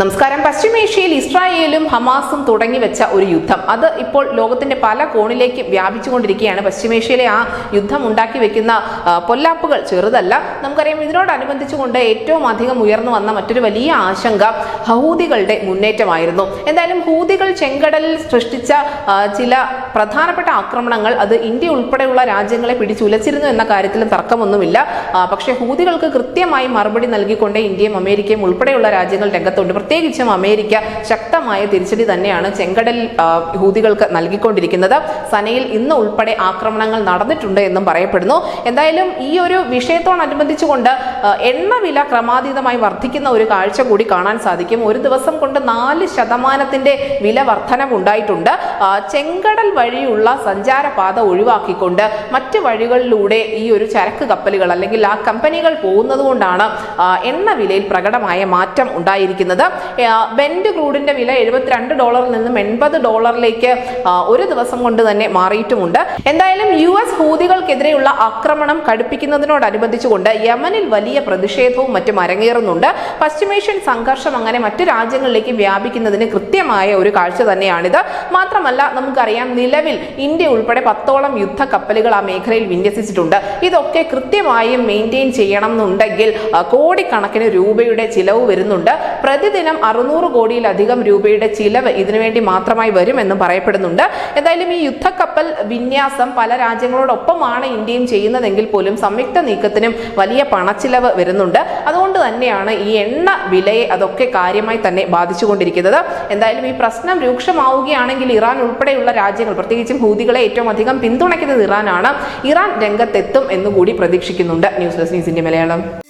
നമസ്കാരം. പശ്ചിമേഷ്യയിൽ ഇസ്രായേലും ഹമാസും തുടങ്ങി വെച്ച ഒരു യുദ്ധം അത് ഇപ്പോൾ ലോകത്തിന്റെ പല കോണിലേക്ക് വ്യാപിച്ചുകൊണ്ടിരിക്കുകയാണ്. പശ്ചിമേഷ്യയിലെ ആ യുദ്ധം ഉണ്ടാക്കി വെക്കുന്ന പൊല്ലാപ്പുകൾ ചെറുതല്ല. നമുക്കറിയാം, ഇതിനോടനുബന്ധിച്ചുകൊണ്ട് ഏറ്റവും അധികം ഉയർന്നു വന്ന മറ്റൊരു വലിയ ആശങ്ക ഹൂതികളുടെ മുന്നേറ്റമായിരുന്നു. എന്തായാലും ഹൂതികൾ ചെങ്കടലിൽ സൃഷ്ടിച്ച ചില പ്രധാനപ്പെട്ട ആക്രമണങ്ങൾ അത് ഇന്ത്യ ഉൾപ്പെടെയുള്ള രാജ്യങ്ങളെ പിടിച്ചുലച്ചിരുന്നു എന്ന കാര്യത്തിലും തർക്കമൊന്നുമില്ല. പക്ഷേ ഹൂതികൾക്ക് കൃത്യമായി മറുപടി നൽകിക്കൊണ്ട് ഇന്ത്യയും അമേരിക്കയും ഉൾപ്പെടെയുള്ള രാജ്യങ്ങൾ രംഗത്തുണ്ട്. പ്രത്യേകിച്ചും അമേരിക്ക ശക്തമായ തിരിച്ചടി തന്നെയാണ് ചെങ്കടലിൽ ഹൂതികൾക്ക് നൽകിക്കൊണ്ടിരിക്കുന്നത്. സനയിൽ ഇന്ന് ഉൾപ്പെടെ ആക്രമണങ്ങൾ നടന്നിട്ടുണ്ട് എന്നും പറയപ്പെടുന്നു. എന്തായാലും ഈ ഒരു വിഷയത്തോടനുബന്ധിച്ചുകൊണ്ട് എണ്ണവില ക്രമാതീതമായി വർദ്ധിക്കുന്ന ഒരു കാഴ്ച കൂടി കാണാൻ സാധിക്കും. ഒരു ദിവസം കൊണ്ട് 4% വില വർധനവുണ്ടായിട്ടുണ്ട്. ചെങ്കടൽ വഴിയുള്ള സഞ്ചാരപാത ഒഴിവാക്കിക്കൊണ്ട് മറ്റ് വഴികളിലൂടെ ഈ ഒരു ചരക്ക് കപ്പലുകൾ അല്ലെങ്കിൽ ആ കമ്പനികൾ പോകുന്നത് കൊണ്ടാണ് എണ്ണവിലയിൽ പ്രകടമായ മാറ്റം ഉണ്ടായിരിക്കുന്നത്. ബെന്റ് ക്രൂഡിന്റെ വില $72 നിന്നും $80 ഒരു ദിവസം കൊണ്ട് തന്നെ മാറിയിട്ടുമുണ്ട്. എന്തായാലും US ഹൂതികൾക്കെതിരെയുള്ള ആക്രമണം കടുപ്പിക്കുന്നതിനോടനുബന്ധിച്ചുകൊണ്ട് യമനിൽ വലിയ പ്രതിഷേധവും മറ്റും അരങ്ങേറുന്നുണ്ട്. പശ്ചിമേഷ്യൻ സംഘർഷം അങ്ങനെ മറ്റു രാജ്യങ്ങളിലേക്ക് വ്യാപിക്കുന്നതിന് കൃത്യമായ ഒരു കാഴ്ച തന്നെയാണിത്. മാത്രമല്ല, നമുക്കറിയാം, നിലവിൽ ഇന്ത്യ ഉൾപ്പെടെ 10ഓളം യുദ്ധ കപ്പലുകൾ ആ മേഖലയിൽ വിന്യസിച്ചിട്ടുണ്ട്. ഇതൊക്കെ കൃത്യമായും മെയിൻറ്റെയിൻ ചെയ്യണം എന്നുണ്ടെങ്കിൽ കോടിക്കണക്കിന് രൂപയുടെ ചിലവ് വരുന്നുണ്ട്. പ്രതിദിനം 600 കോടിയിലധികം രൂപയുടെ ചിലവ് ഇതിനുവേണ്ടി മാത്രമായി വരുമെന്നും പറയപ്പെടുന്നുണ്ട്. എന്തായാലും ഈ യുദ്ധക്കപ്പൽ വിന്യാസം പല രാജ്യങ്ങളോടൊപ്പമാണ് ഇന്ത്യയും ചെയ്യുന്നതെങ്കിൽ പോലും സംയുക്ത നീക്കത്തിനും വലിയ പണച്ചിലവ് വരുന്നുണ്ട്. അതുകൊണ്ട് തന്നെയാണ് ഈ എണ്ണ വിലയെ അതൊക്കെ കാര്യമായി തന്നെ ബാധിച്ചുകൊണ്ടിരിക്കുന്നത്. എന്തായാലും ഈ പ്രശ്നം രൂക്ഷമാവുകയാണെങ്കിൽ ഇറാൻ ഉൾപ്പെടെയുള്ള രാജ്യങ്ങൾ, പ്രത്യേകിച്ചും ഹൂതികളെ ഏറ്റവും അധികം പിന്തുണയ്ക്കുന്നത് ഇറാനാണ്, ഇറാൻ രംഗത്തെത്തും എന്നുകൂടി പ്രതീക്ഷിക്കുന്നുണ്ട്. News desk news India Malayalam.